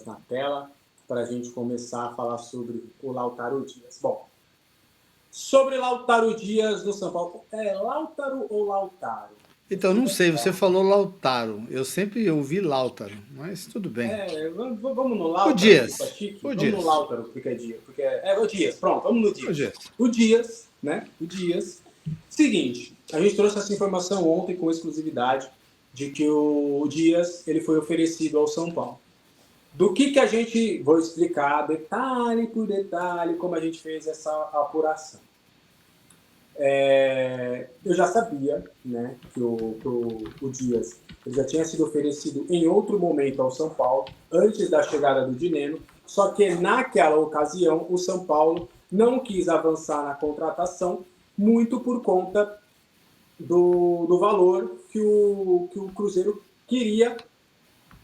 na tela para a gente começar a falar sobre o Lautaro Dias. Bom, sobre Lautaro Dias do São Paulo, é Lautaro ou Lautaro? Então, não sei, você falou Lautaro. Eu sempre ouvi Lautaro, mas tudo bem. Vamos no Lautaro, O Dias. fica chique? O Vamos no Dias. Lautaro, fica Dias. Porque o Dias, pronto, vamos no Dias. O Dias. O Dias, né? O Dias. Seguinte, a gente trouxe essa informação ontem com exclusividade de que o Dias ele foi oferecido ao São Paulo. Do que a gente vou explicar detalhe por detalhe como a gente fez essa apuração. Eu já sabia, né, que o Dias ele já tinha sido oferecido em outro momento ao São Paulo, antes da chegada do Dineno, só que naquela ocasião o São Paulo não quis avançar na contratação, muito por conta do valor que o Cruzeiro queria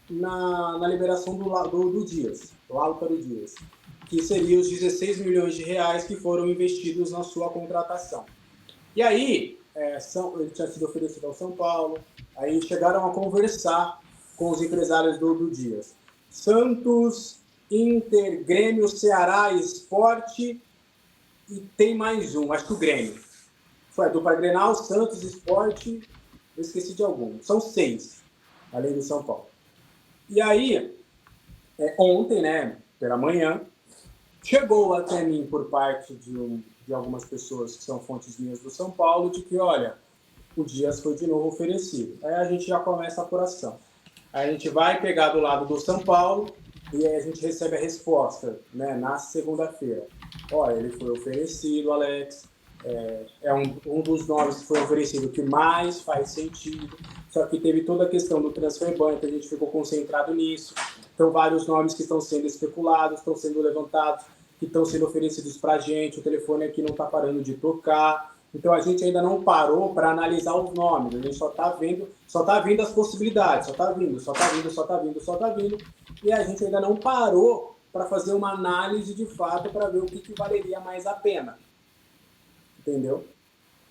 na liberação do Dias, do Lautaro Dias, que seria os 16 milhões de reais que foram investidos na sua contratação. E aí, ele tinha sido oferecido ao São Paulo, aí chegaram a conversar com os empresários do Dias. Santos, Inter, Grêmio, Ceará, Sport e tem mais um, acho que o Grêmio. Foi a dupla Grenal, Santos, Sport, eu esqueci de algum. São 6, além do São Paulo. E aí, ontem, né, pela manhã, chegou até mim por parte de algumas pessoas que são fontes minhas do São Paulo, de que, olha, o Dias foi de novo oferecido. Aí a gente já começa a apuração. Aí a gente vai pegar do lado do São Paulo e aí a gente recebe a resposta, né, na segunda-feira. Olha, ele foi oferecido, Alex, um dos nomes que foi oferecido que mais faz sentido, só que teve toda a questão do transfer ban, que a gente ficou concentrado nisso. Então, vários nomes que estão sendo especulados, estão sendo levantados, que estão sendo oferecidos para a gente, o telefone aqui não está parando de tocar. Então, a gente ainda não parou para analisar os nomes, a gente só está vendo as possibilidades, só está vindo, e a gente ainda não parou para fazer uma análise de fato para ver o que valeria mais a pena. Entendeu?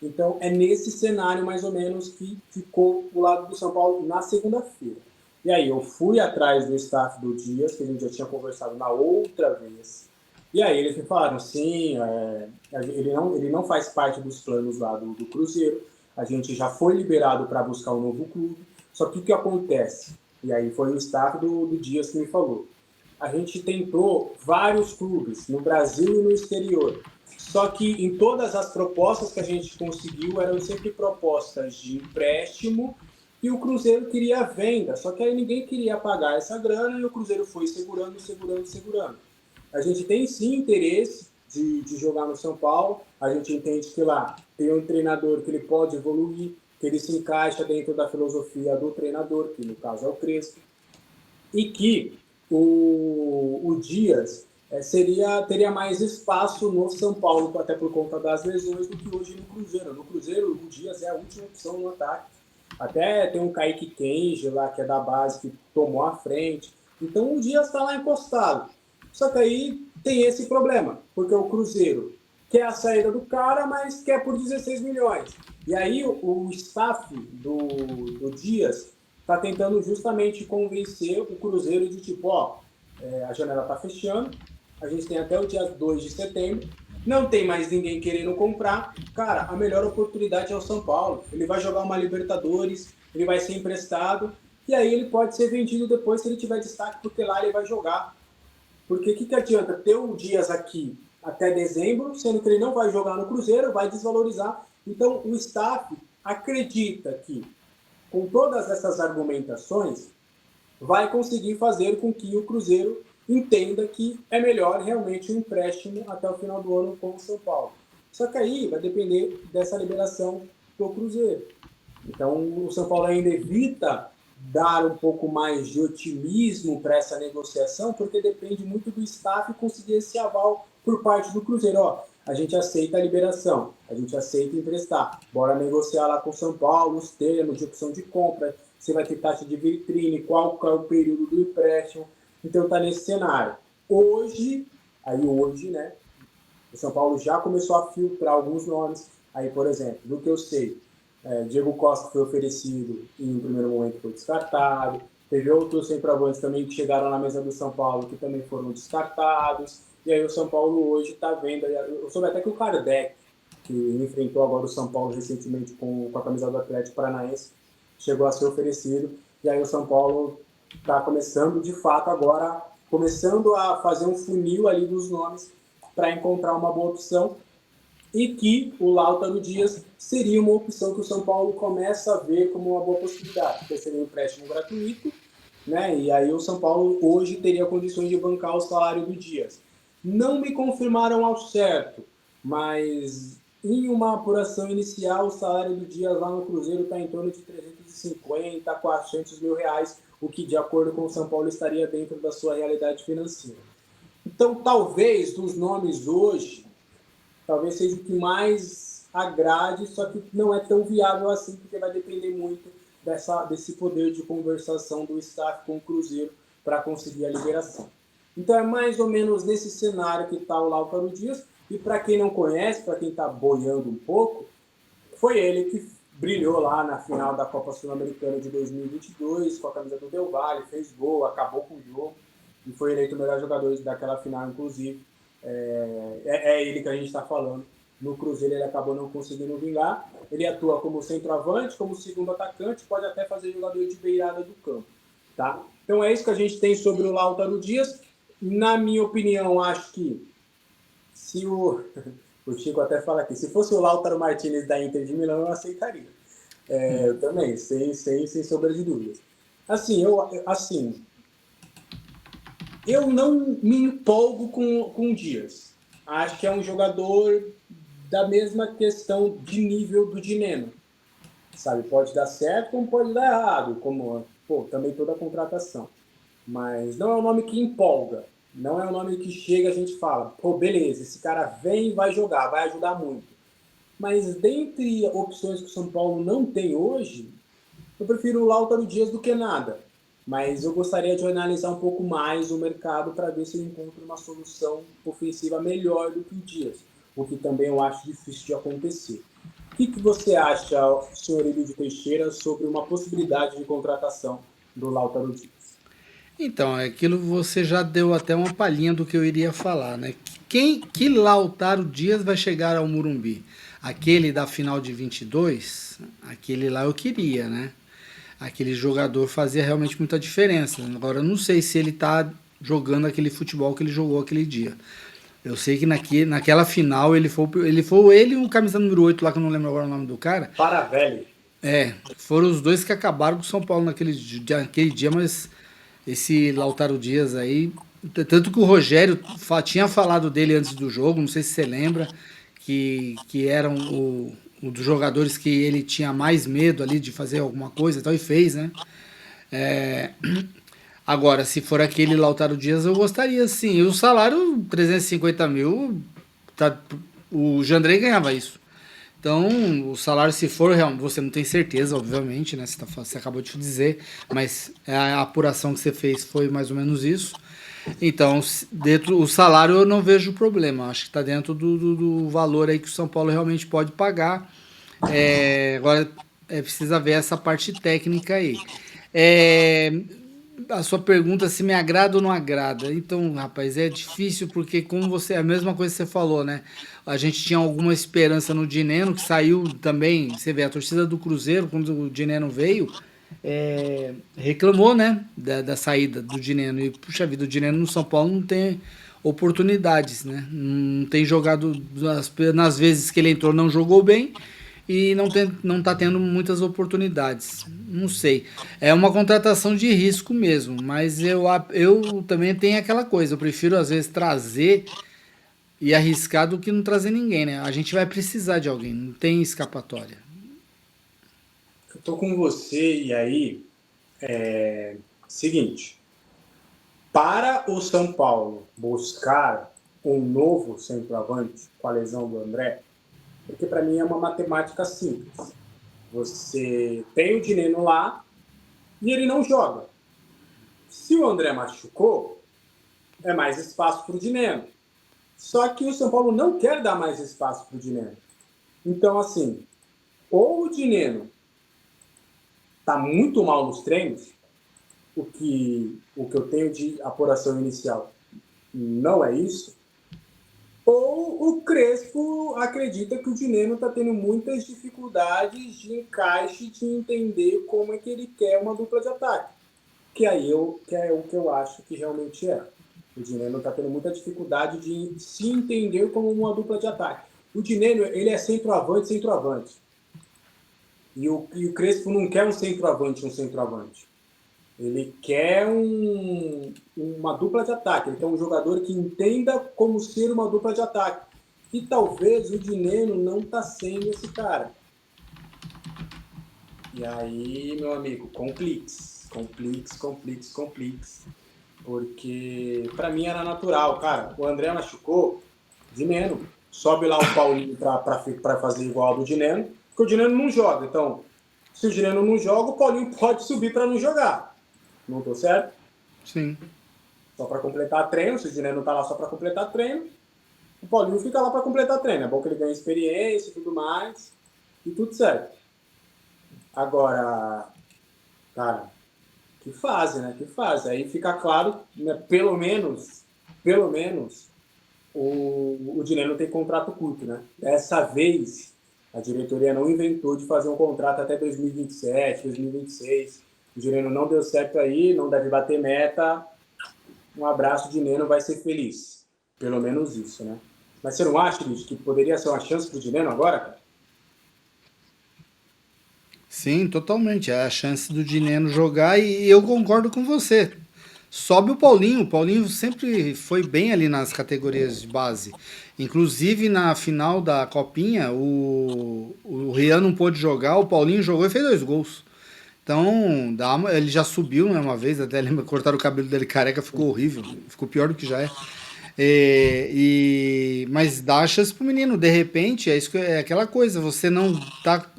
Então, é nesse cenário, mais ou menos, que ficou o lado do São Paulo na segunda-feira. E aí, eu fui atrás do staff do Dias, que a gente já tinha conversado na outra vez. E aí, eles me falaram, sim, ele não faz parte dos planos lá do Cruzeiro. A gente já foi liberado para buscar um novo clube. Só que o que acontece? E aí, foi o staff do Dias que me falou. A gente tentou vários clubes, no Brasil e no exterior. Só que em todas as propostas que a gente conseguiu eram sempre propostas de empréstimo e o Cruzeiro queria venda. Só que aí ninguém queria pagar essa grana e o Cruzeiro foi segurando. A gente tem sim interesse de jogar no São Paulo. A gente entende que lá tem um treinador que ele pode evoluir, que ele se encaixa dentro da filosofia do treinador, que no caso é o Crespo, e que o Dias teria mais espaço no São Paulo, até por conta das lesões, do que hoje no Cruzeiro. No Cruzeiro, o Dias é a última opção no ataque. Até tem um Kaique Kenji lá, que é da base, que tomou a frente. Então o Dias está lá encostado. Só que aí tem esse problema, porque o Cruzeiro quer a saída do cara, mas quer por 16 milhões. E aí o staff do Dias está tentando justamente convencer o Cruzeiro de tipo, a janela está fechando, a gente tem até o dia 2 de setembro, não tem mais ninguém querendo comprar, cara, a melhor oportunidade é o São Paulo. Ele vai jogar uma Libertadores, ele vai ser emprestado, e aí ele pode ser vendido depois se ele tiver destaque, porque lá ele vai jogar. Porque o que adianta ter o Dias aqui até dezembro, sendo que ele não vai jogar no Cruzeiro, vai desvalorizar. Então o staff acredita que com todas essas argumentações, vai conseguir fazer com que o Cruzeiro entenda que é melhor realmente um empréstimo até o final do ano com o São Paulo. Só que aí vai depender dessa liberação do Cruzeiro. Então, o São Paulo ainda evita dar um pouco mais de otimismo para essa negociação, porque depende muito do staff conseguir esse aval por parte do Cruzeiro. A gente aceita a liberação, a gente aceita emprestar, bora negociar lá com o São Paulo os termos de opção de compra, você vai ter taxa de vitrine, qual é o período do empréstimo. Então tá nesse cenário. Hoje, né, o São Paulo já começou a filtrar alguns nomes. Aí, por exemplo, do que eu sei, Diego Costa foi oferecido e em um primeiro momento foi descartado. Teve outros centroavantes também que chegaram na mesa do São Paulo que também foram descartados. E aí o São Paulo hoje está vendo. Eu soube até que o Kardec, que enfrentou agora o São Paulo recentemente com a camisa do Atlético Paranaense, chegou a ser oferecido. E aí o São Paulo está começando, de fato, agora, começando a fazer um funil ali dos nomes para encontrar uma boa opção. E que o Lautaro Dias seria uma opção que o São Paulo começa a ver como uma boa possibilidade, porque seria um empréstimo gratuito, né? E aí o São Paulo hoje teria condições de bancar o salário do Dias. Não me confirmaram ao certo, mas em uma apuração inicial, o salário do Dias lá no Cruzeiro está em torno de 350 a 400 mil reais, o que, de acordo com o São Paulo, estaria dentro da sua realidade financeira. Então, talvez, dos nomes hoje, talvez seja o que mais agrade, só que não é tão viável assim, porque vai depender muito desse poder de conversação do staff com o Cruzeiro para conseguir a liberação. Então é mais ou menos nesse cenário que está o Lautaro Dias, e para quem não conhece, para quem está boiando um pouco, foi ele que brilhou lá na final da Copa Sul-Americana de 2022, com a camisa do Del Valle, fez gol, acabou com o jogo, e foi eleito o melhor jogador daquela final, inclusive. É ele que a gente está falando. No Cruzeiro ele acabou não conseguindo vingar. Ele atua como centroavante, como segundo atacante, pode até fazer jogador de beirada do campo. Tá? Então é isso que a gente tem sobre o Lautaro Dias. Na minha opinião, acho que se o Chico até fala aqui, se fosse o Lautaro Martinez da Inter de Milão, eu aceitaria. Eu também, sem sombra de dúvidas. Eu não me empolgo com o Dias. Acho que é um jogador da mesma questão de nível do Dineno. Sabe, pode dar certo como pode dar errado, como também toda a contratação. Mas não é um nome que empolga. Não é um nome que chega e a gente fala, beleza, esse cara vem e vai jogar, vai ajudar muito. Mas dentre opções que o São Paulo não tem hoje, eu prefiro o Lautaro Dias do que nada. Mas eu gostaria de analisar um pouco mais o mercado para ver se eu encontro uma solução ofensiva melhor do que o Dias, o que também eu acho difícil de acontecer. O que você acha, senhor Emílio Teixeira, sobre uma possibilidade de contratação do Lautaro Dias? Então, aquilo você já deu até uma palhinha do que eu iria falar, né? Que Lautaro Dias vai chegar ao Morumbi? Aquele da final de 22, aquele lá eu queria, né? Aquele jogador fazia realmente muita diferença. Agora, eu não sei se ele tá jogando aquele futebol que ele jogou aquele dia. Eu sei que naquela final ele e o camisa número 8 lá, que eu não lembro agora o nome do cara. Paravelli. Foram os dois que acabaram com o São Paulo naquele dia, mas esse Lautaro Dias aí, tanto que o Rogério tinha falado dele antes do jogo, não sei se você lembra, que era um dos jogadores que ele tinha mais medo ali de fazer alguma coisa e tal, e fez, né? Agora, se for aquele Lautaro Dias, eu gostaria sim. E o salário, 350 mil, o Jandrei ganhava isso. Então, o salário, se for realmente, você não tem certeza, obviamente, né? Você acabou de dizer, mas a apuração que você fez foi mais ou menos isso. Então, dentro o salário eu não vejo problema. Acho que está dentro do valor aí que o São Paulo realmente pode pagar. Agora precisa ver essa parte técnica aí. É, a sua pergunta se me agrada ou não agrada. Então, rapaz, é difícil porque como você, a mesma coisa que você falou, né? A gente tinha alguma esperança no Dineno, que saiu também, você vê, a torcida do Cruzeiro, quando o Dineno veio, reclamou, né, da saída do Dineno. E, puxa vida, o Dineno no São Paulo não tem oportunidades, né? Não tem jogado, nas vezes que ele entrou, não jogou bem e não tá tendo muitas oportunidades. Não sei. É uma contratação de risco mesmo, mas eu também tenho aquela coisa. Eu prefiro, às vezes, trazer e arriscar do que não trazer ninguém, né? A gente vai precisar de alguém, não tem escapatória. Eu tô com você, e aí, seguinte, para o São Paulo buscar um novo centroavante com a lesão do André, porque para mim é uma matemática simples. Você tem o Dineno lá e ele não joga. Se o André machucou, é mais espaço para o Dineno. Só que o São Paulo não quer dar mais espaço para o Dineno. Então, assim, ou o Dineno está muito mal nos treinos, o que eu tenho de apuração inicial não é isso, ou o Crespo acredita que o Dineno está tendo muitas dificuldades de encaixe, de entender como é que ele quer uma dupla de ataque. Que que é o que eu acho que realmente é. O Dineno está tendo muita dificuldade de se entender como uma dupla de ataque. O Dineno, ele é centroavante, centroavante. E o Crespo não quer um centroavante. Ele quer uma dupla de ataque. Ele quer um jogador que entenda como ser uma dupla de ataque. E talvez o Dineno não está sendo esse cara. E aí, meu amigo, compliques. Porque para mim era natural, cara. O André machucou, Dineno. Sobe lá o Paulinho para fazer igual ao do Dineno, porque o Dineno não joga. Então, se o Dineno não joga, o Paulinho pode subir para não jogar. Não tô certo? Sim. Só para completar treino. Se o Dineno tá lá só para completar treino, o Paulinho fica lá para completar treino. É bom que ele ganhe experiência e tudo mais. E tudo certo. Agora, cara, que fase, né? Que fase. Aí fica claro, né, pelo menos, o Dineno tem contrato curto, né? Dessa vez, a diretoria não inventou de fazer um contrato até 2027, 2026. O Dineno não deu certo aí, não deve bater meta. Um abraço, Dineno vai ser feliz. Pelo menos isso, né? Mas você não acha, Luiz, que poderia ser uma chance pro Dineno agora, cara? Sim, totalmente. É a chance do Dineno jogar e eu concordo com você. Sobe o Paulinho. O Paulinho sempre foi bem ali nas categorias de base. Inclusive na final da Copinha, o Rian não pôde jogar, o Paulinho jogou e fez 2 gols. Então, ele já subiu, né, uma vez, até lembra, cortaram o cabelo dele careca, ficou horrível, ficou pior do que já é. Mas dá a chance pro menino, de repente, é aquela coisa, você não tá.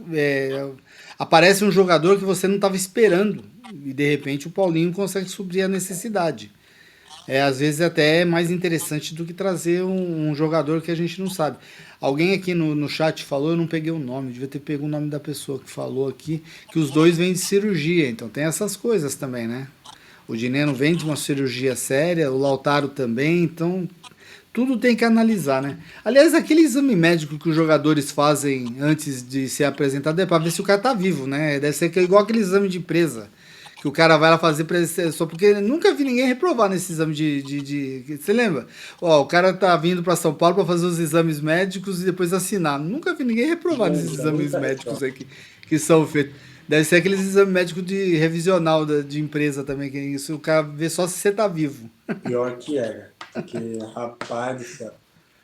Aparece um jogador que você não estava esperando, e de repente o Paulinho consegue suprir a necessidade. Às vezes até é mais interessante do que trazer um jogador que a gente não sabe. Alguém aqui no chat falou, eu não peguei o nome, devia ter pego o nome da pessoa que falou aqui, que os dois vêm de cirurgia, então tem essas coisas também, né? O Dineno vem de uma cirurgia séria, o Lautaro também, então tudo tem que analisar, né? Aliás, aquele exame médico que os jogadores fazem antes de ser apresentado é para ver se o cara tá vivo, né? Deve ser igual aquele exame de presa que o cara vai lá fazer só porque nunca vi ninguém reprovar nesse exame você lembra? Ó, o cara tá vindo para São Paulo para fazer os exames médicos e depois assinar. Nunca vi ninguém reprovar nesses exames Nunca médicos reprova. aí que são feitos. Deve ser aqueles exames médicos de revisional de empresa também, que é isso, o cara vê só se você tá vivo. Pior que é, porque, rapaz do céu.